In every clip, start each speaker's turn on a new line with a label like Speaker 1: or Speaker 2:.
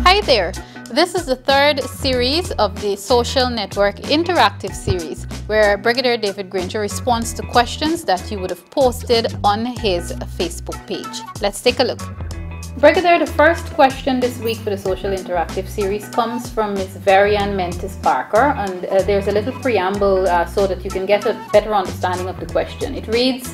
Speaker 1: Hi there! This is the third series of the Social Network Interactive Series, where Brigadier David Granger responds to questions that you would have posted on his Facebook page. Let's take a look. Brigadier, the first question this week for the Social Interactive Series comes from Ms. Varian Mentis Parker, and there's a little preamble so that you can get a better understanding of the question. It reads,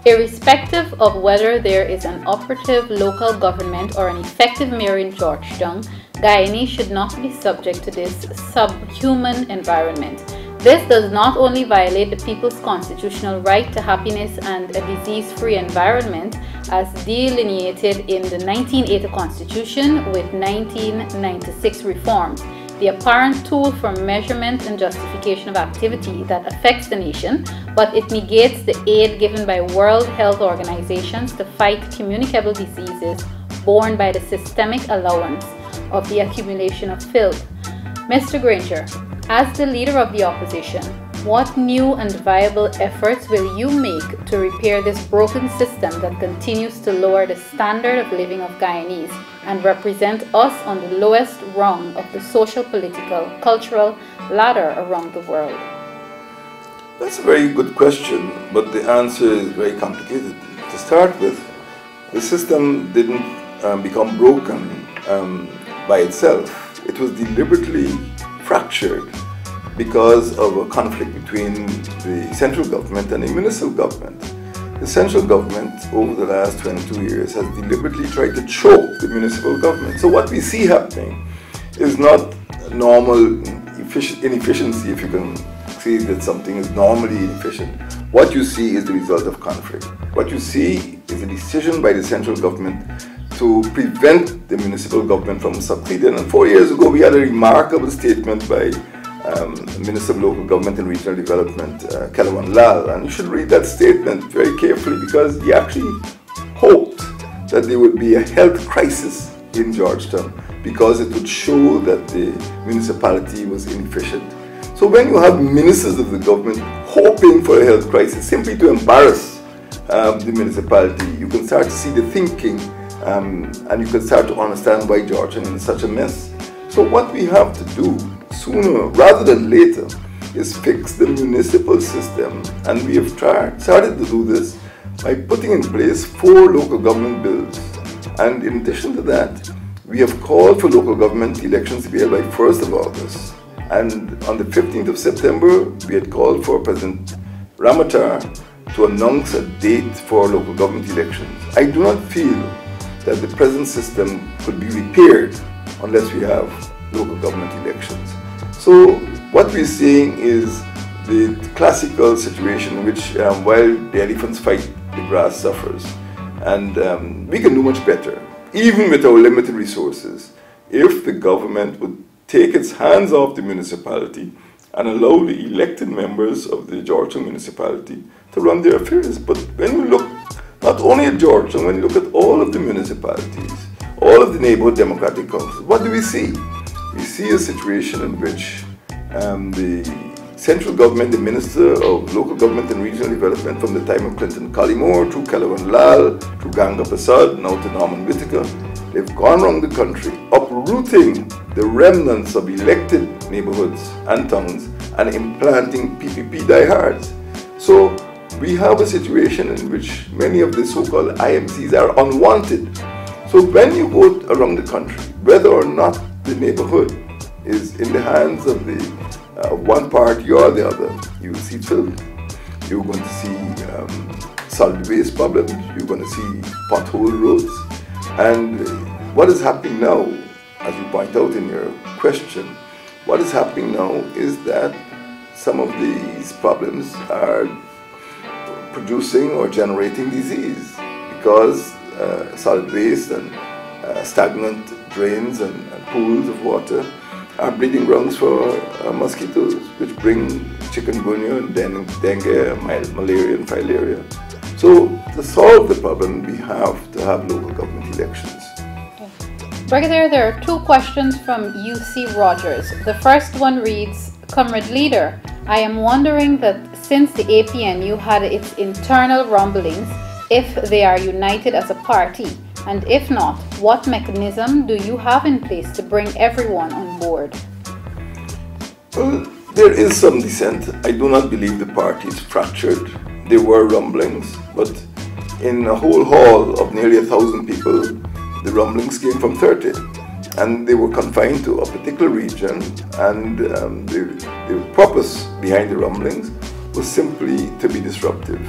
Speaker 1: irrespective of whether there is an operative local government or an effective mayor in Georgetown, Guyanese should not be subject to this subhuman environment. This does not only violate the people's constitutional right to happiness and a disease-free environment as delineated in the 1980 Constitution with 1996 reforms, the apparent tool for measurement and justification of activity that affects the nation, but it negates the aid given by World Health Organizations to fight communicable diseases borne by the systemic allowance of the accumulation of filth. Mr. Granger, as the leader of the opposition, what new and viable efforts will you make to repair this broken system that continues to lower the standard of living of Guyanese and represent us on the lowest rung of the social, political, cultural ladder around the world?
Speaker 2: That's a very good question, but the answer is very complicated. To start with, the system didn't become broken by itself. It was deliberately fractured because of a conflict between the central government and the municipal government. The central government over the last 22 years has deliberately tried to choke the municipal government. So what we see happening is not normal inefficiency, if you can say that something is normally inefficient. What you see is the result of conflict. What you see is a decision by the central government to prevent the municipal government from succeeding. And 4 years ago, we had a remarkable statement by Minister of Local Government and Regional Development, Kalawan Lal, and you should read that statement very carefully because he actually hoped that there would be a health crisis in Georgetown because it would show that the municipality was inefficient. So when you have ministers of the government hoping for a health crisis simply to embarrass the municipality, you can start to see the thinking and you can start to understand why Georgetown is such a mess. So what we have to do sooner rather than later is fix the municipal system, and we have started to do this by putting in place 4 local government bills. And in addition to that, we have called for local government elections to be held by 1st of August. And on the 15th of September, we had called for President Ramatar to announce a date for local government elections. I do not feel that the present system could be repaired unless we have local government elections. So what we're seeing is the classical situation in which while the elephants fight, the grass suffers. And we can do much better, even with our limited resources, if the government would take its hands off the municipality and allow the elected members of the Georgetown municipality to run their affairs. But when you look not only at Georgetown, when you look at all of the municipalities, all of the neighborhood democratic councils, what do we see? We see a situation in which the central government, the Minister of Local Government and Regional Development from the time of Clinton Collymore through Kalawan Lal, through Granger Prasad, now to Norman Whitaker, they've gone around the country uprooting the remnants of elected neighborhoods and towns and implanting PPP diehards. So we have a situation in which many of the so-called IMCs are unwanted. So when you go around the country, whether or not the neighborhood is in the hands of the one party or the other, you will see filth. You're going to see solid waste problems. You're going to see pothole roads. And what is happening now, as you point out in your question, what is happening now is that some of these problems are producing or generating disease because solid waste and stagnant drains and pools of water are breeding grounds for mosquitoes, which bring chikungunya, dengue, malaria and filaria. So to solve the problem, we have to have local government elections.
Speaker 1: Brigadier, there are 2 questions from UC Rogers. The first one reads, Comrade Leader, I am wondering that since the APNU had its internal rumblings, if they are united as a party, and if not, what mechanism do you have in place to bring everyone on board?
Speaker 2: Well, there is some dissent. I do not believe the party is fractured. There were rumblings, but in a whole hall of nearly 1,000 people, the rumblings came from 30. And they were confined to a particular region, and the purpose behind the rumblings was simply to be disruptive.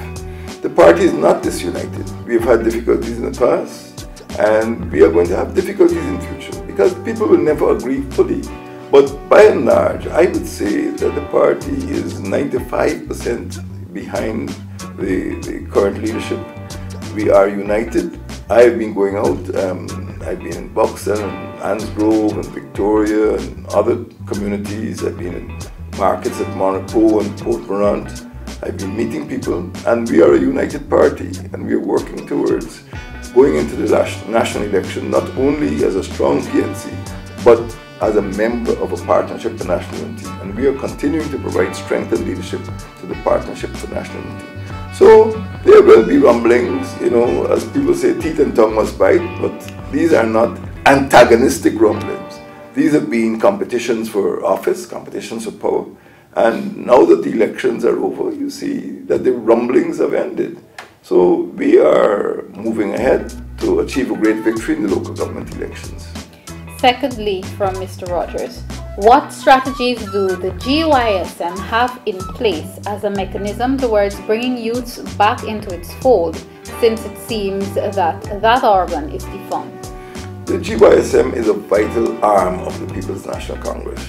Speaker 2: The party is not disunited. We have had difficulties in the past, and we are going to have difficulties in the future, because people will never agree fully. But by and large, I would say that the party is 95% behind the current leadership. We are united. I have been going out, I've been in Buxton and Ansgrove and Victoria and other communities. I've been in markets at Monaco and Port Morant. I've been meeting people, and we are a united party, and we are working towards going into the national election not only as a strong PNC, but as a member of a Partnership for National Unity. And we are continuing to provide strength and leadership to the Partnership for National Unity. So there will be rumblings, you know, as people say, teeth and tongue must bite, but these are not antagonistic rumblings. These have been competitions for office, competitions for power. And now that the elections are over, you see that the rumblings have ended. So we are moving ahead to achieve a great victory in the local government elections.
Speaker 1: Secondly, from Mr. Rogers, what strategies do the GYSM have in place as a mechanism towards bringing youths back into its fold, since it seems that organ is defunct?
Speaker 2: The GYSM is a vital arm of the People's National Congress,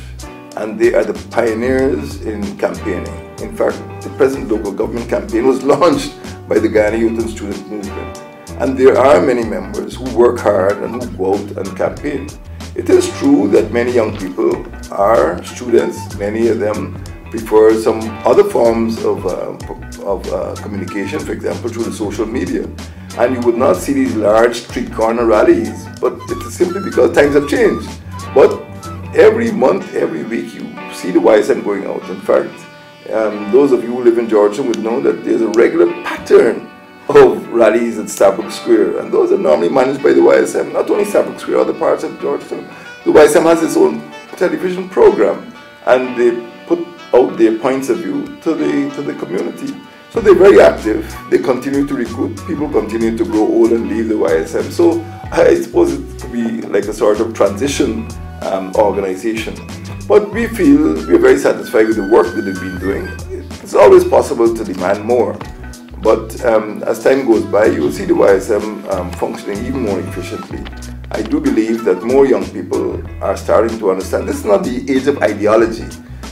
Speaker 2: and they are the pioneers in campaigning. In fact, the present local government campaign was launched by the Guyana Youth and Student Movement, and there are many members who work hard and who go out and campaign. It is true that many young people are students. Many of them prefer some other forms of communication, for example, through the social media. And you would not see these large street corner rallies, but it is simply because times have changed. But every month, every week, you see the YSM going out. In fact, those of you who live in Georgetown would know that there's a regular pattern of rallies at Starbuck Square, and those are normally managed by the YSM, not only Starbuck Square, other parts of Georgetown. The YSM has its own television program, and they put out their points of view to the community. So they're very active, they continue to recruit, people continue to grow old and leave the YSM. So I suppose it could be like a sort of transition organization. But we feel we're very satisfied with the work that they've been doing. It's always possible to demand more. But as time goes by, you will see the YSM functioning even more efficiently. I do believe that more young people are starting to understand this is not the age of ideology.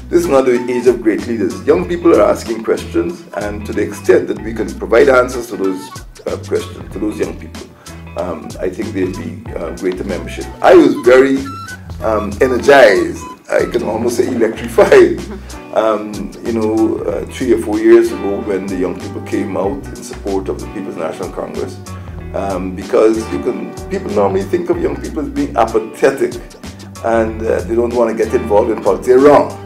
Speaker 2: This is not the age of great leaders. Young people are asking questions, and to the extent that we can provide answers to those questions, to those young people, I think there'll be greater membership. I was very energized, I can almost say electrified, 3 or 4 years ago when the young people came out in support of the People's National Congress. Because people normally think of young people as being apathetic and they don't want to get involved in politics. They're wrong.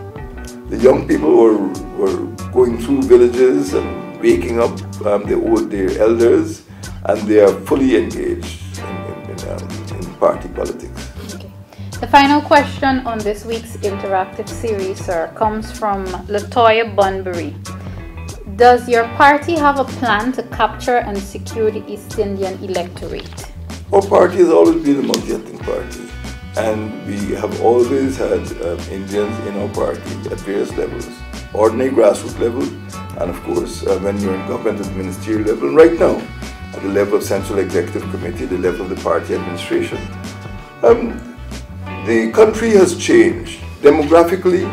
Speaker 2: The young people were going through villages and waking up their elders, and they are fully engaged in party politics.
Speaker 1: The final question on this week's interactive series, sir, comes from Latoya Bunbury. Does your party have a plan to capture and secure the East Indian electorate?
Speaker 2: Our party has always been a multi-ethnic party, and we have always had Indians in our party at various levels, ordinary grassroots level, and of course when you're in government at the ministerial level, and right now at the level of Central Executive Committee, the level of the party administration. The country has changed. Demographically,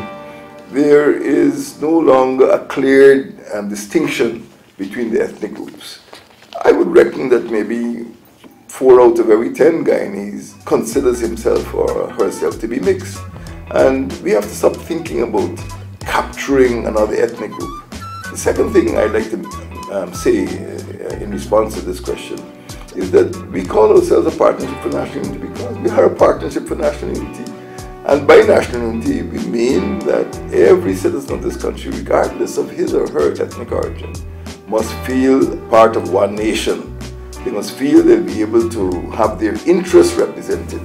Speaker 2: there is no longer a clear distinction between the ethnic groups. I would reckon that maybe 4 out of every 10 Guyanese considers himself or herself to be mixed. And we have to stop thinking about capturing another ethnic group. The second thing I'd like to say in response to this question is that we call ourselves a Partnership for National Unity because we are a Partnership for National Unity. And by national unity, we mean that every citizen of this country, regardless of his or her ethnic origin, must feel part of one nation. They must feel they'll be able to have their interests represented.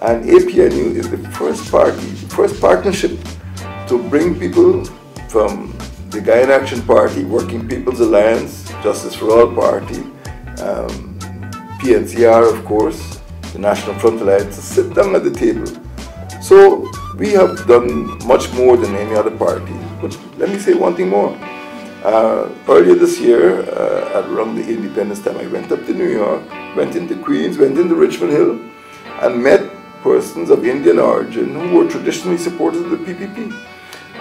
Speaker 2: And APNU is the first party, first partnership to bring people from the Guyana Action Party, Working People's Alliance, Justice for All Party, PNCR, of course, the National Front Alliance, to sit down at the table. So we have done much more than any other party. But let me say one thing more. Earlier this year, at around the independence time, I went up to New York, went into Queens, went into Richmond Hill, and met persons of Indian origin who were traditionally supporters of the PPP.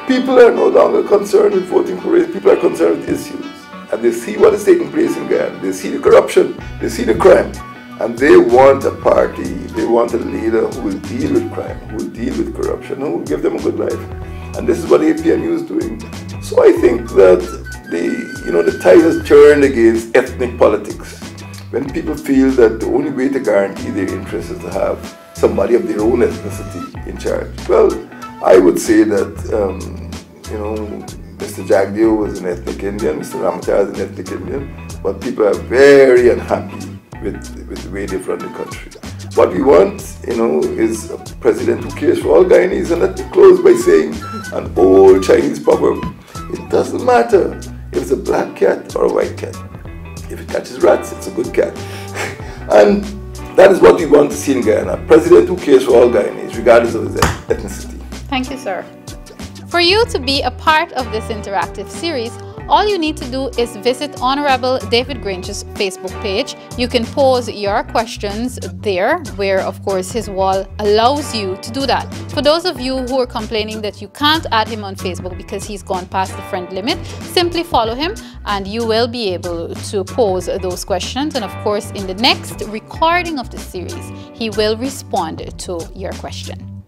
Speaker 2: People are no longer concerned with voting for race, people are concerned with issues. And they see what is taking place in Guyana, they see the corruption, they see the crime, and they want a party, they want a leader who will deal with crime, who will deal with corruption, who will give them a good life. And this is what APNU is doing. So I think that the tide has turned against ethnic politics. When people feel that the only way to guarantee their interests is to have somebody of their own ethnicity in charge. Well, I would say that, Mr. Jagdeo was an ethnic Indian, Mr. Ramatar is an ethnic Indian, but people are very unhappy with the way they've run the country. What we want, is a president who cares for all Guyanese, and let me close by saying an old Chinese proverb: it doesn't matter if it's a black cat or a white cat. If it catches rats, it's a good cat. And that is what we want to see in Guyana, a president who cares for all Guyanese, regardless of his ethnicity.
Speaker 1: Thank you, sir. For you to be a part of this interactive series, all you need to do is visit Honorable David Granger's Facebook page. You can pose your questions there, where of course his wall allows you to do that. For those of you who are complaining that you can't add him on Facebook because he's gone past the friend limit, simply follow him and you will be able to pose those questions. And of course, in the next recording of the series, he will respond to your question.